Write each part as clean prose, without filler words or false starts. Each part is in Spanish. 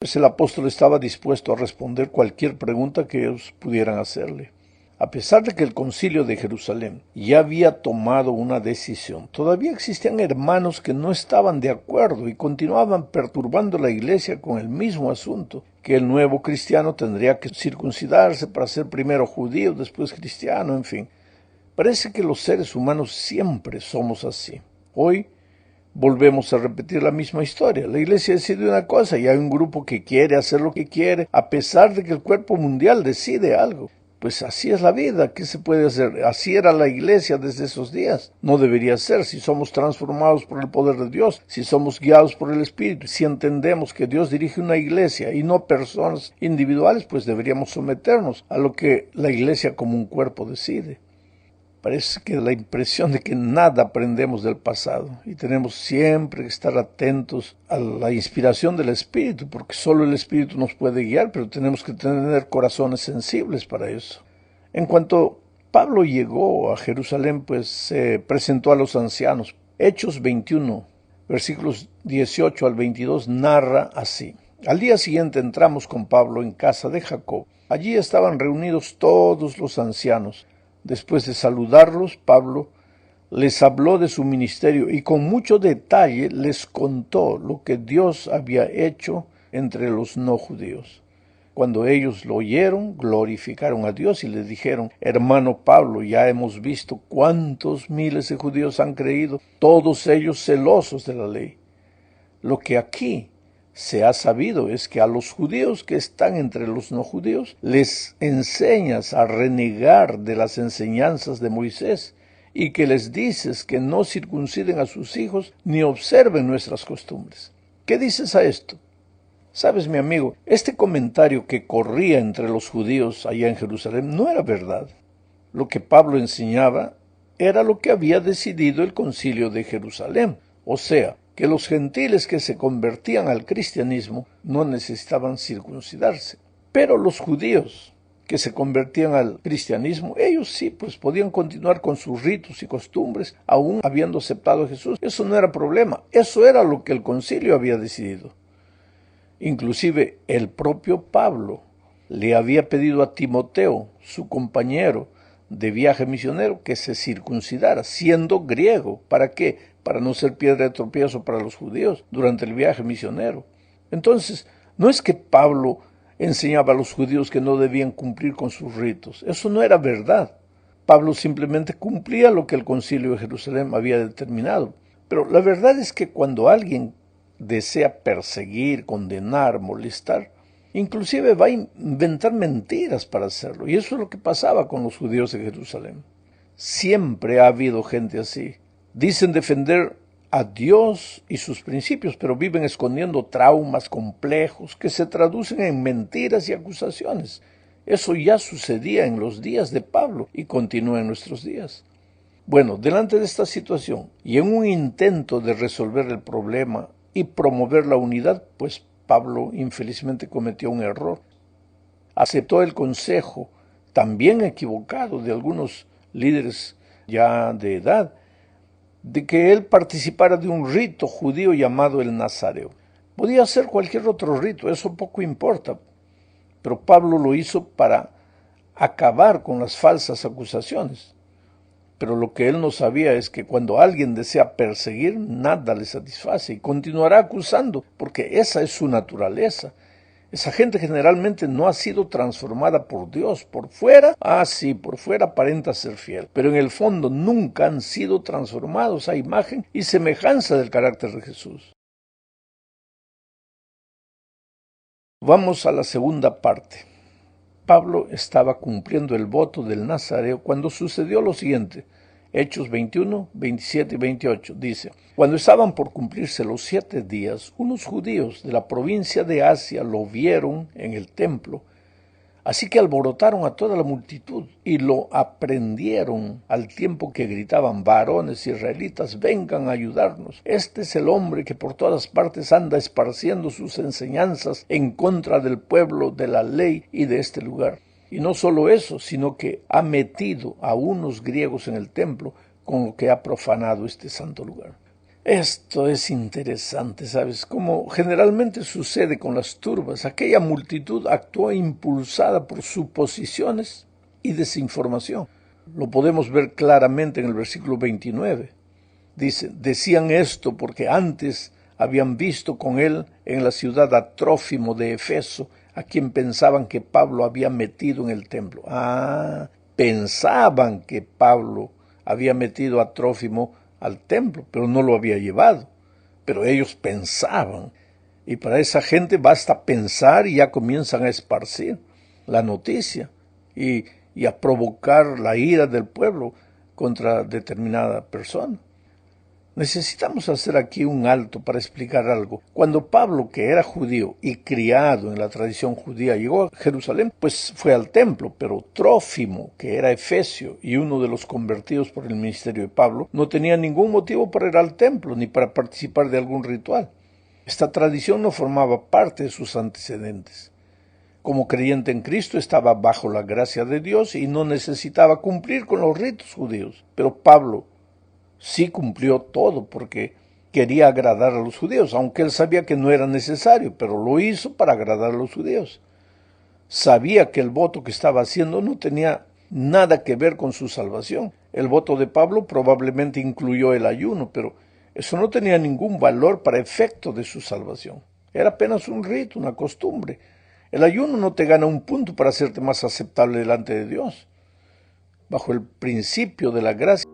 pues el apóstol estaba dispuesto a responder cualquier pregunta que ellos pudieran hacerle. A pesar de que el Concilio de Jerusalén ya había tomado una decisión, todavía existían hermanos que no estaban de acuerdo y continuaban perturbando la iglesia con el mismo asunto, que el nuevo cristiano tendría que circuncidarse para ser primero judío, después cristiano, en fin. Parece que los seres humanos siempre somos así. Hoy volvemos a repetir la misma historia. La iglesia decide una cosa y hay un grupo que quiere hacer lo que quiere, a pesar de que el cuerpo mundial decide algo. Pues así es la vida, ¿qué se puede hacer? Así era la iglesia desde esos días. No debería ser si somos transformados por el poder de Dios, si somos guiados por el Espíritu, si entendemos que Dios dirige una iglesia y no personas individuales, pues deberíamos someternos a lo que la iglesia como un cuerpo decide. Parece que la impresión de que nada aprendemos del pasado y tenemos siempre que estar atentos a la inspiración del Espíritu, porque solo el Espíritu nos puede guiar, pero tenemos que tener corazones sensibles para eso. En cuanto Pablo llegó a Jerusalén, pues se presentó a los ancianos. Hechos 21, versículos 18 al 22, narra así. Al día siguiente entramos con Pablo en casa de Jacob. Allí estaban reunidos todos los ancianos. Después de saludarlos, Pablo les habló de su ministerio y con mucho detalle les contó lo que Dios había hecho entre los no judíos. Cuando ellos lo oyeron, glorificaron a Dios y le dijeron: hermano Pablo, ya hemos visto cuántos miles de judíos han creído, todos ellos celosos de la ley. Lo que aquí se ha sabido es que a los judíos que están entre los no judíos les enseñas a renegar de las enseñanzas de Moisés y que les dices que no circunciden a sus hijos ni observen nuestras costumbres. ¿Qué dices a esto? Sabes, mi amigo, este comentario que corría entre los judíos allá en Jerusalén no era verdad. Lo que Pablo enseñaba era lo que había decidido el Concilio de Jerusalén, o sea, que los gentiles que se convertían al cristianismo no necesitaban circuncidarse. Pero los judíos que se convertían al cristianismo, ellos sí, pues podían continuar con sus ritos y costumbres, aún habiendo aceptado a Jesús. Eso no era problema, eso era lo que el concilio había decidido. Inclusive el propio Pablo le había pedido a Timoteo, su compañero de viaje misionero, que se circuncidara, siendo griego. ¿Para qué? Para no ser piedra de tropiezo para los judíos durante el viaje misionero. Entonces, no es que Pablo enseñaba a los judíos que no debían cumplir con sus ritos. Eso no era verdad. Pablo simplemente cumplía lo que el Concilio de Jerusalén había determinado. Pero la verdad es que cuando alguien desea perseguir, condenar, molestar, inclusive va a inventar mentiras para hacerlo. Y eso es lo que pasaba con los judíos de Jerusalén. Siempre ha habido gente así. Dicen defender a Dios y sus principios, pero viven escondiendo traumas complejos que se traducen en mentiras y acusaciones. Eso ya sucedía en los días de Pablo y continúa en nuestros días. Bueno, delante de esta situación y en un intento de resolver el problema y promover la unidad, pues Pablo infelizmente cometió un error. Aceptó el consejo, también equivocado, de algunos líderes ya de edad, de que él participara de un rito judío llamado el Nazareo. Podía hacer cualquier otro rito, eso poco importa, pero Pablo lo hizo para acabar con las falsas acusaciones. Pero lo que él no sabía es que cuando alguien desea perseguir, nada le satisface y continuará acusando, porque esa es su naturaleza. Esa gente generalmente no ha sido transformada por Dios. Por fuera, sí, por fuera aparenta ser fiel, pero en el fondo nunca han sido transformados a imagen y semejanza del carácter de Jesús. Vamos a la segunda parte. Pablo estaba cumpliendo el voto del Nazareo cuando sucedió lo siguiente. Hechos 21, 27 y 28 dice: cuando estaban por cumplirse los 7 días, unos judíos de la provincia de Asia lo vieron en el templo, así que alborotaron a toda la multitud y lo aprendieron al tiempo que gritaban: varones israelitas, vengan a ayudarnos. Este es el hombre que por todas partes anda esparciendo sus enseñanzas en contra del pueblo, de la ley y de este lugar. Y no solo eso, sino que ha metido a unos griegos en el templo, con lo que ha profanado este santo lugar. Esto es interesante, ¿sabes? Como generalmente sucede con las turbas, aquella multitud actuó impulsada por suposiciones y desinformación. Lo podemos ver claramente en el versículo 29. Dice, decían esto porque antes habían visto con él en la ciudad a Trófimo de Efeso, a quien pensaban que Pablo había metido en el templo. Pensaban que Pablo había metido a Trófimo al templo, pero no lo había llevado. Pero ellos pensaban. Y para esa gente basta pensar y ya comienzan a esparcir la noticia y a provocar la ira del pueblo contra determinada persona. Necesitamos hacer aquí un alto para explicar algo. Cuando Pablo, que era judío y criado en la tradición judía, llegó a Jerusalén, pues fue al templo, pero Trófimo, que era efesio y uno de los convertidos por el ministerio de Pablo, no tenía ningún motivo para ir al templo ni para participar de algún ritual. Esta tradición no formaba parte de sus antecedentes. Como creyente en Cristo estaba bajo la gracia de Dios y no necesitaba cumplir con los ritos judíos. Pero Pablo sí cumplió todo porque quería agradar a los judíos, aunque él sabía que no era necesario, pero lo hizo para agradar a los judíos. Sabía que el voto que estaba haciendo no tenía nada que ver con su salvación. El voto de Pablo probablemente incluyó el ayuno, pero eso no tenía ningún valor para efecto de su salvación. Era apenas un rito, una costumbre. El ayuno no te gana un punto para hacerte más aceptable delante de Dios. Bajo el principio de la gracia,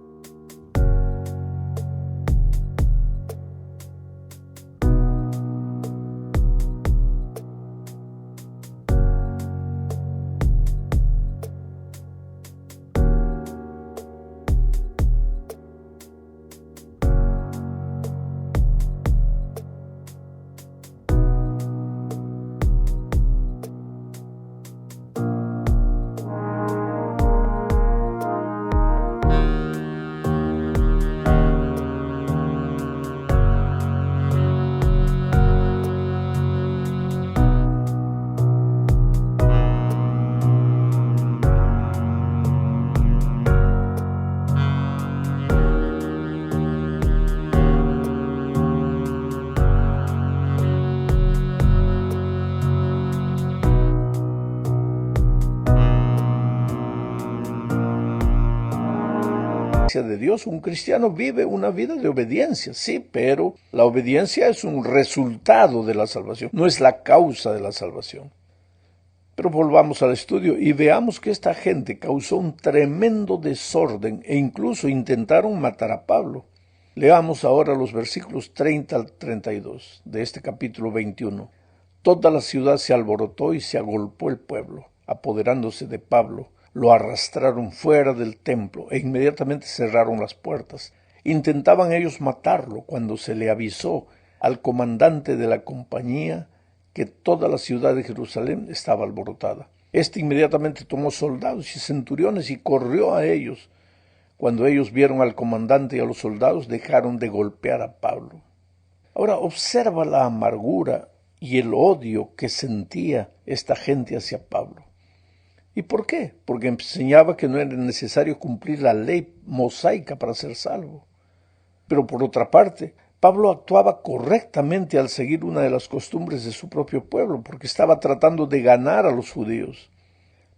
de Dios, un cristiano vive una vida de obediencia, sí, pero la obediencia es un resultado de la salvación, no es la causa de la salvación. Pero volvamos al estudio y veamos que esta gente causó un tremendo desorden e incluso intentaron matar a Pablo. Leamos ahora los versículos 30 al 32 de este capítulo 21. Toda la ciudad se alborotó y se agolpó el pueblo, apoderándose de Pablo. Lo arrastraron fuera del templo e inmediatamente cerraron las puertas. Intentaban ellos matarlo cuando se le avisó al comandante de la compañía que toda la ciudad de Jerusalén estaba alborotada. Este inmediatamente tomó soldados y centuriones y corrió a ellos. Cuando ellos vieron al comandante y a los soldados, dejaron de golpear a Pablo. Ahora observa la amargura y el odio que sentía esta gente hacia Pablo. ¿Y por qué? Porque enseñaba que no era necesario cumplir la ley mosaica para ser salvo. Pero por otra parte, Pablo actuaba correctamente al seguir una de las costumbres de su propio pueblo, porque estaba tratando de ganar a los judíos.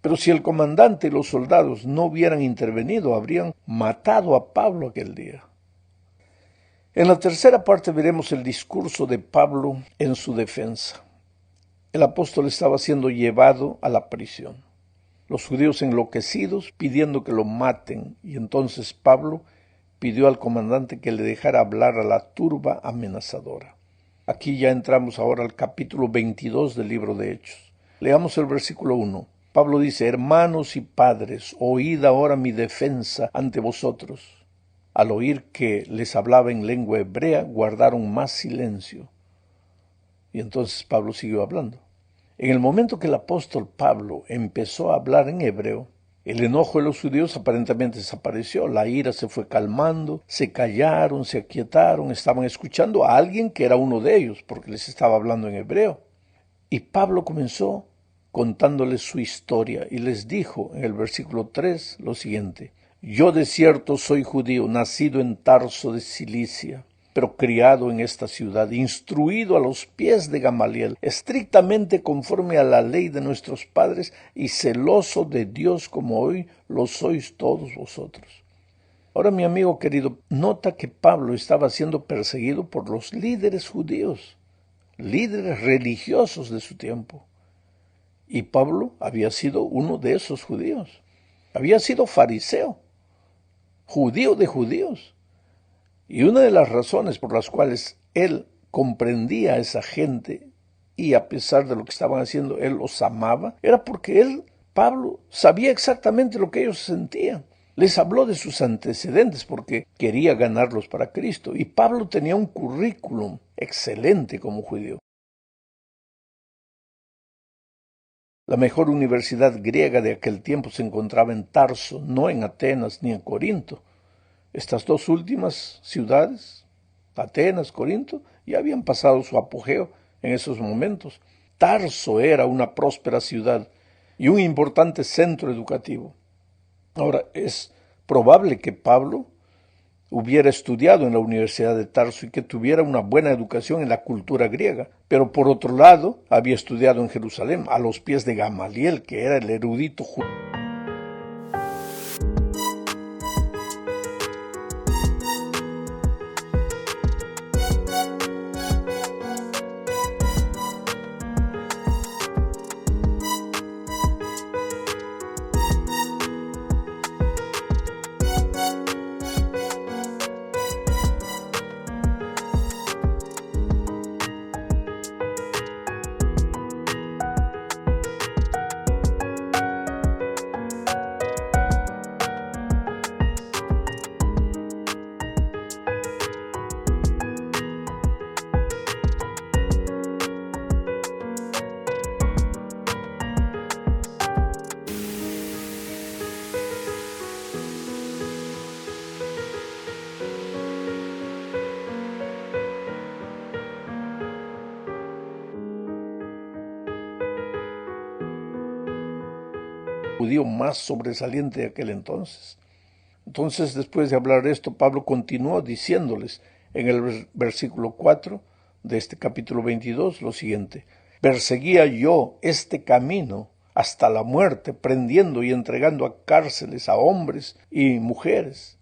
Pero si el comandante y los soldados no hubieran intervenido, habrían matado a Pablo aquel día. En la tercera parte veremos el discurso de Pablo en su defensa. El apóstol estaba siendo llevado a la prisión. Los judíos enloquecidos pidiendo que lo maten, y entonces Pablo pidió al comandante que le dejara hablar a la turba amenazadora. Aquí ya entramos ahora al capítulo 22 del libro de Hechos. Leamos el versículo 1. Pablo dice, hermanos y padres, oíd ahora mi defensa ante vosotros. Al oír que les hablaba en lengua hebrea, guardaron más silencio. Y entonces Pablo siguió hablando. En el momento que el apóstol Pablo empezó a hablar en hebreo, el enojo de los judíos aparentemente desapareció, la ira se fue calmando, se callaron, se aquietaron, estaban escuchando a alguien que era uno de ellos, porque les estaba hablando en hebreo. Y Pablo comenzó contándoles su historia y les dijo en el versículo 3 lo siguiente, yo de cierto soy judío, nacido en Tarso de Cilicia, pero criado en esta ciudad, instruido a los pies de Gamaliel, estrictamente conforme a la ley de nuestros padres y celoso de Dios como hoy lo sois todos vosotros. Ahora, mi amigo querido, nota que Pablo estaba siendo perseguido por los líderes judíos, líderes religiosos de su tiempo. Y Pablo había sido uno de esos judíos. Había sido fariseo, judío de judíos. Y una de las razones por las cuales él comprendía a esa gente y a pesar de lo que estaban haciendo, él los amaba, era porque él, Pablo, sabía exactamente lo que ellos sentían. Les habló de sus antecedentes porque quería ganarlos para Cristo. Y Pablo tenía un currículum excelente como judío. La mejor universidad griega de aquel tiempo se encontraba en Tarso, no en Atenas ni en Corinto. Estas dos últimas ciudades, Atenas, Corinto, ya habían pasado su apogeo en esos momentos. Tarso era una próspera ciudad y un importante centro educativo. Ahora, es probable que Pablo hubiera estudiado en la Universidad de Tarso y que tuviera una buena educación en la cultura griega, pero por otro lado había estudiado en Jerusalén, a los pies de Gamaliel, que era el erudito judío. Judío más sobresaliente de aquel entonces. Entonces, después de hablar esto, Pablo continuó diciéndoles en el versículo 4 de este capítulo 22 lo siguiente: perseguía yo este camino hasta la muerte, prendiendo y entregando a cárceles a hombres y mujeres.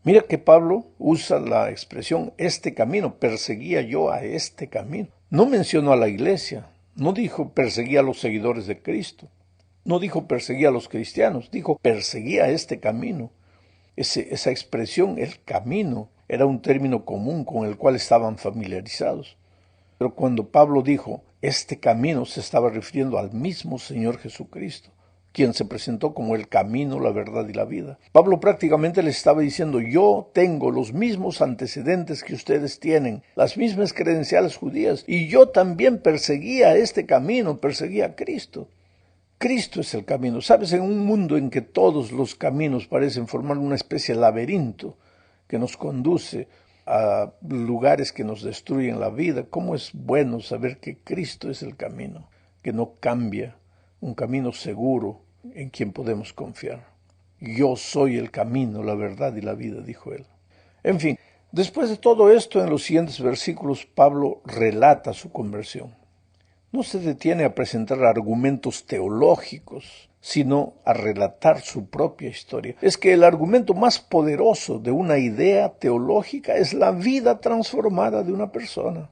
Mira que Pablo usa la expresión este camino, perseguía yo a este camino. No mencionó a la iglesia, no dijo perseguía a los seguidores de Cristo. No dijo perseguía a los cristianos, dijo perseguía este camino. Esa expresión, el camino, era un término común con el cual estaban familiarizados. Pero cuando Pablo dijo este camino, se estaba refiriendo al mismo Señor Jesucristo, quien se presentó como el camino, la verdad y la vida. Pablo prácticamente le estaba diciendo: yo tengo los mismos antecedentes que ustedes tienen, las mismas credenciales judías, y yo también perseguía este camino, perseguía a Cristo. Cristo es el camino. ¿Sabes? En un mundo en que todos los caminos parecen formar una especie de laberinto que nos conduce a lugares que nos destruyen la vida, ¿cómo es bueno saber que Cristo es el camino, que no cambia, un camino seguro en quien podemos confiar? Yo soy el camino, la verdad y la vida, dijo él. En fin, después de todo esto, en los siguientes versículos, Pablo relata su conversión. No se detiene a presentar argumentos teológicos, sino a relatar su propia historia. Es que el argumento más poderoso de una idea teológica es la vida transformada de una persona.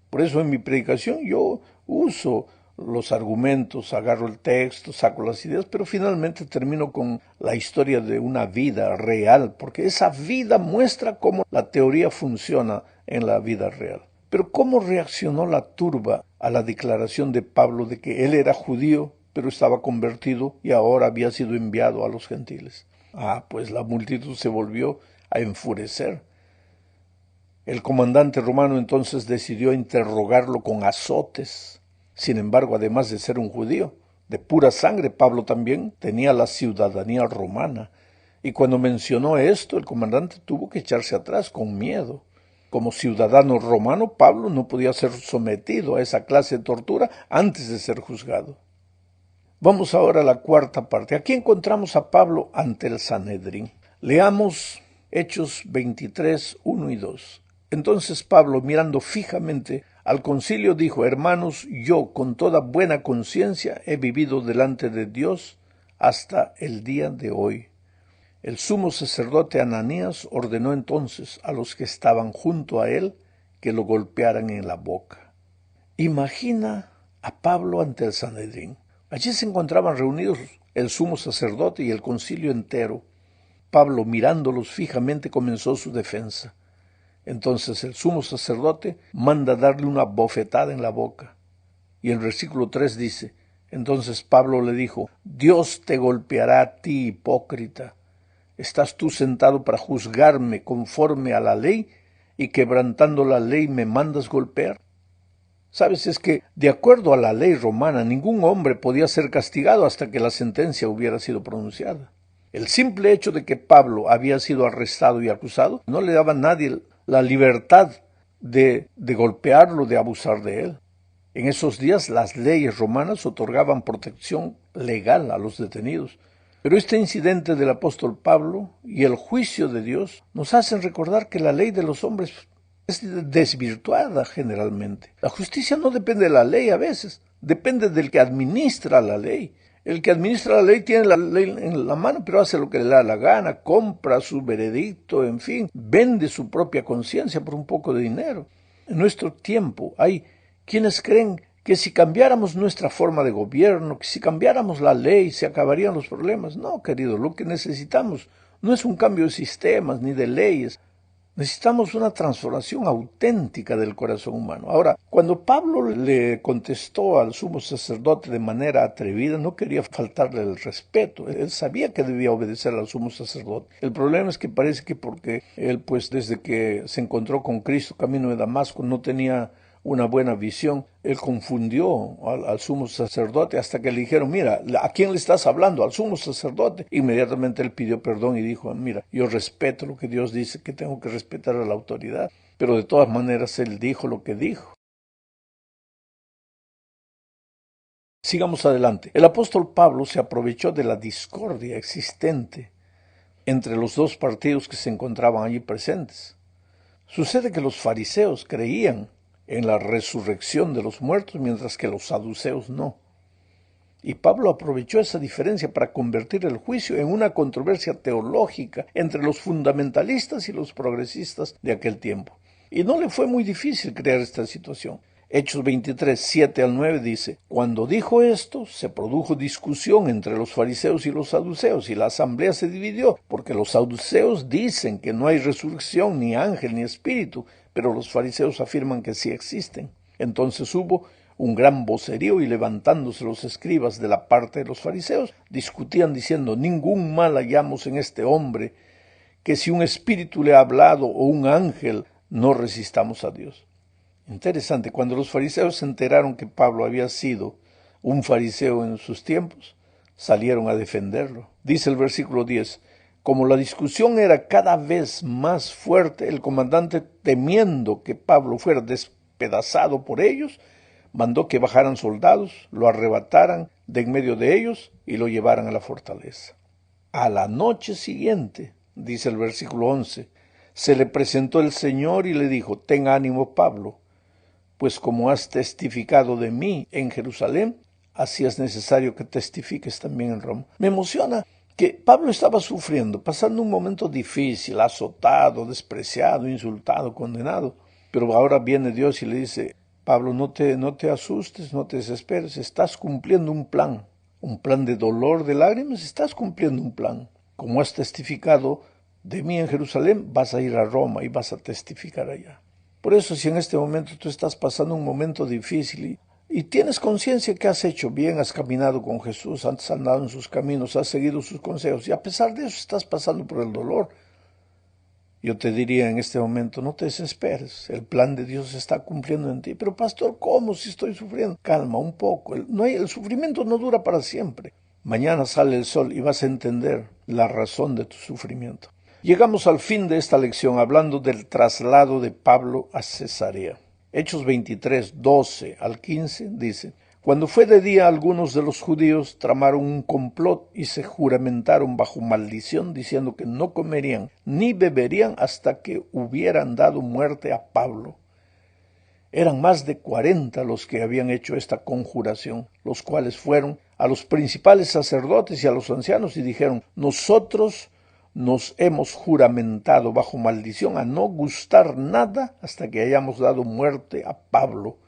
Por eso en mi predicación yo uso los argumentos, agarro el texto, saco las ideas, pero finalmente termino con la historia de una vida real, porque esa vida muestra cómo la teoría funciona en la vida real. Pero ¿cómo reaccionó la turba a la declaración de Pablo de que él era judío, pero estaba convertido y ahora había sido enviado a los gentiles? Pues la multitud se volvió a enfurecer. El comandante romano entonces decidió interrogarlo con azotes. Sin embargo, además de ser un judío de pura sangre, Pablo también tenía la ciudadanía romana. Y cuando mencionó esto, el comandante tuvo que echarse atrás con miedo. Como ciudadano romano, Pablo no podía ser sometido a esa clase de tortura antes de ser juzgado. Vamos ahora a la cuarta parte. Aquí encontramos a Pablo ante el Sanedrín. Leamos Hechos 23, 1 y 2. Entonces Pablo, mirando fijamente al concilio, dijo: hermanos, yo con toda buena conciencia he vivido delante de Dios hasta el día de hoy. El sumo sacerdote Ananías ordenó entonces a los que estaban junto a él que lo golpearan en la boca. Imagina a Pablo ante el Sanedrín. Allí se encontraban reunidos el sumo sacerdote y el concilio entero. Pablo, mirándolos fijamente, comenzó su defensa. Entonces el sumo sacerdote manda darle una bofetada en la boca. Y el versículo 3 dice: entonces Pablo le dijo: Dios te golpeará a ti, hipócrita. ¿Estás tú sentado para juzgarme conforme a la ley y quebrantando la ley me mandas golpear? Sabes, es que de acuerdo a la ley romana ningún hombre podía ser castigado hasta que la sentencia hubiera sido pronunciada. El simple hecho de que Pablo había sido arrestado y acusado no le daba a nadie la libertad de golpearlo, de abusar de él. En esos días las leyes romanas otorgaban protección legal a los detenidos. Pero este incidente del apóstol Pablo y el juicio de Dios nos hacen recordar que la ley de los hombres es desvirtuada generalmente. La justicia no depende de la ley a veces, depende del que administra la ley. El que administra la ley tiene la ley en la mano, pero hace lo que le da la gana, compra su veredicto, en fin, vende su propia conciencia por un poco de dinero. En nuestro tiempo hay quienes creen que si cambiáramos nuestra forma de gobierno, que si cambiáramos la ley, se acabarían los problemas. No, querido, lo que necesitamos no es un cambio de sistemas ni de leyes. Necesitamos una transformación auténtica del corazón humano. Ahora, cuando Pablo le contestó al sumo sacerdote de manera atrevida, no quería faltarle el respeto. Él sabía que debía obedecer al sumo sacerdote. El problema es que parece que porque él, pues desde que se encontró con Cristo camino de Damasco, no tenía una buena visión. Él confundió al sumo sacerdote hasta que le dijeron: mira, ¿a quién le estás hablando? Al sumo sacerdote. Inmediatamente él pidió perdón y dijo: mira, yo respeto lo que Dios dice, que tengo que respetar a la autoridad. Pero de todas maneras él dijo lo que dijo. Sigamos adelante. El apóstol Pablo se aprovechó de la discordia existente entre los dos partidos que se encontraban allí presentes. Sucede que los fariseos creían en la resurrección de los muertos, mientras que los saduceos no. Y Pablo aprovechó esa diferencia para convertir el juicio en una controversia teológica entre los fundamentalistas y los progresistas de aquel tiempo. Y no le fue muy difícil crear esta situación. Hechos 23, 7 al 9 dice: cuando dijo esto, se produjo discusión entre los fariseos y los saduceos, y la asamblea se dividió, porque los saduceos dicen que no hay resurrección, ni ángel, ni espíritu, pero los fariseos afirman que sí existen. Entonces hubo un gran vocerío, y levantándose los escribas de la parte de los fariseos, discutían diciendo: ningún mal hallamos en este hombre, que si un espíritu le ha hablado o un ángel, no resistamos a Dios. Interesante, cuando los fariseos se enteraron que Pablo había sido un fariseo en sus tiempos, salieron a defenderlo. Dice el versículo 10, como la discusión era cada vez más fuerte, el comandante, temiendo que Pablo fuera despedazado por ellos, mandó que bajaran soldados, lo arrebataran de en medio de ellos y lo llevaran a la fortaleza. A la noche siguiente, dice el versículo 11, se le presentó el Señor y le dijo: ten ánimo, Pablo, pues como has testificado de mí en Jerusalén, así es necesario que testifiques también en Roma. Me emociona que Pablo estaba sufriendo, pasando un momento difícil, azotado, despreciado, insultado, condenado. Pero ahora viene Dios y le dice: Pablo, no te asustes, no te desesperes, estás cumpliendo un plan de dolor, de lágrimas, estás cumpliendo un plan. Como has testificado de mí en Jerusalén, vas a ir a Roma y vas a testificar allá. Por eso, si en este momento tú estás pasando un momento difícil y tienes conciencia que has hecho bien, has caminado con Jesús, has andado en sus caminos, has seguido sus consejos, y a pesar de eso estás pasando por el dolor, yo te diría en este momento: no te desesperes, el plan de Dios se está cumpliendo en ti. Pero pastor, ¿cómo si estoy sufriendo? Calma un poco, el sufrimiento no dura para siempre. Mañana sale el sol y vas a entender la razón de tu sufrimiento. Llegamos al fin de esta lección hablando del traslado de Pablo a Cesarea. Hechos 23, 12 al 15 dice: Cuando fue de día, algunos de los judíos tramaron un complot y se juramentaron bajo maldición, diciendo que no comerían ni beberían hasta que hubieran dado muerte a Pablo. Eran más de 40 los que habían hecho esta conjuración, los cuales fueron a los principales sacerdotes y a los ancianos y dijeron: nosotros nos hemos juramentado bajo maldición a no gustar nada hasta que hayamos dado muerte a Pablo.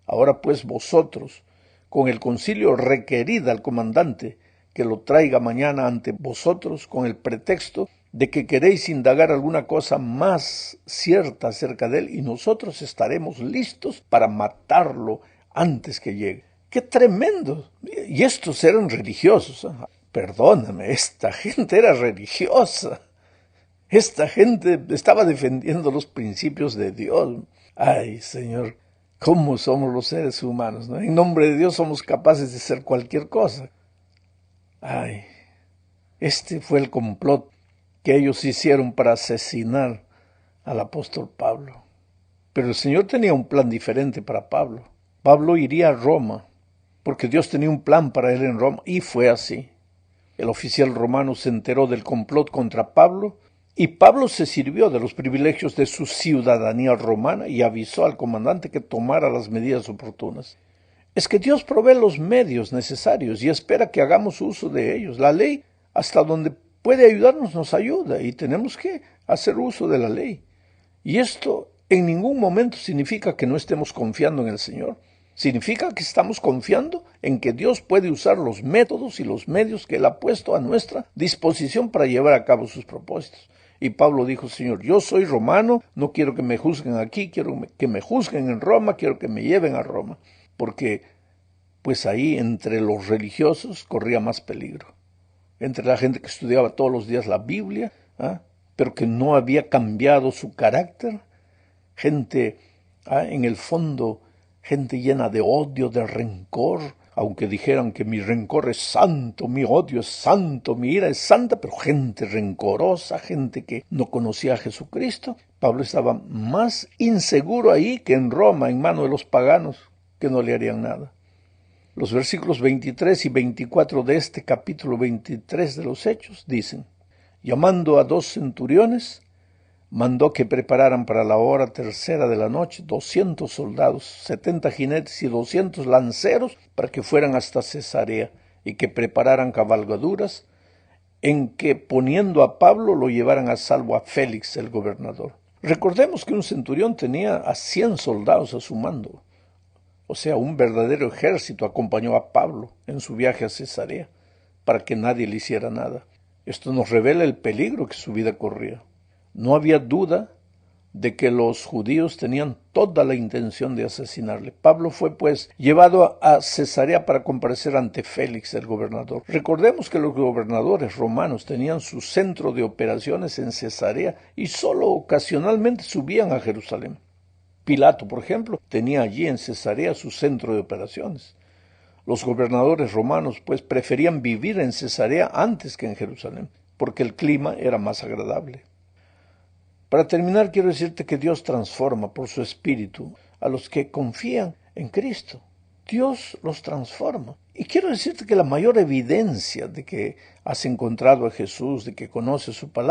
Ahora pues vosotros, con el concilio, requerid al comandante que lo traiga mañana ante vosotros con el pretexto de que queréis indagar alguna cosa más cierta acerca de él, y nosotros estaremos listos para matarlo antes que llegue. ¡Qué tremendo! Y estos eran religiosos. Perdóname, esta gente era religiosa. Esta gente estaba defendiendo los principios de Dios. Ay, Señor, ¿cómo somos los seres humanos, ¿no? En nombre de Dios somos capaces de hacer cualquier cosa. Ay, este fue el complot que ellos hicieron para asesinar al apóstol Pablo. Pero el Señor tenía un plan diferente para Pablo. Pablo iría a Roma, porque Dios tenía un plan para él en Roma, y fue así. El oficial romano se enteró del complot contra Pablo, y Pablo se sirvió de los privilegios de su ciudadanía romana y avisó al comandante que tomara las medidas oportunas. Es que Dios provee los medios necesarios y espera que hagamos uso de ellos. La ley, hasta donde puede ayudarnos, nos ayuda, y tenemos que hacer uso de la ley. Y esto en ningún momento significa que no estemos confiando en el Señor. Significa que estamos confiando en que Dios puede usar los métodos y los medios que Él ha puesto a nuestra disposición para llevar a cabo sus propósitos. Y Pablo dijo: Señor, yo soy romano, no quiero que me juzguen aquí, quiero que me juzguen en Roma, quiero que me lleven a Roma. Porque pues ahí entre los religiosos corría más peligro. Entre la gente que estudiaba todos los días la Biblia, pero que no había cambiado su carácter. Gente, en el fondo, gente llena de odio, de rencor, aunque dijeran que mi rencor es santo, mi odio es santo, mi ira es santa, pero gente rencorosa, gente que no conocía a Jesucristo. Pablo estaba más inseguro ahí que en Roma, en manos de los paganos, que no le harían nada. Los versículos 23 y 24 de este capítulo 23 de los Hechos dicen: llamando a 2 centuriones, mandó que prepararan para la hora tercera de la noche 200 soldados, 70 jinetes y 200 lanceros para que fueran hasta Cesarea, y que prepararan cabalgaduras en que, poniendo a Pablo, lo llevaran a salvo a Félix, el gobernador. Recordemos que un centurión tenía a 100 soldados a su mando. O sea, un verdadero ejército acompañó a Pablo en su viaje a Cesarea para que nadie le hiciera nada. Esto nos revela el peligro que su vida corría. No había duda de que los judíos tenían toda la intención de asesinarle. Pablo fue pues llevado a Cesarea para comparecer ante Félix, el gobernador. Recordemos que los gobernadores romanos tenían su centro de operaciones en Cesarea y solo ocasionalmente subían a Jerusalén. Pilato, por ejemplo, tenía allí en Cesarea su centro de operaciones. Los gobernadores romanos, pues, preferían vivir en Cesarea antes que en Jerusalén, porque el clima era más agradable. Para terminar, quiero decirte que Dios transforma por su Espíritu a los que confían en Cristo. Dios los transforma. Y quiero decirte que la mayor evidencia de que has encontrado a Jesús, de que conoces su palabra,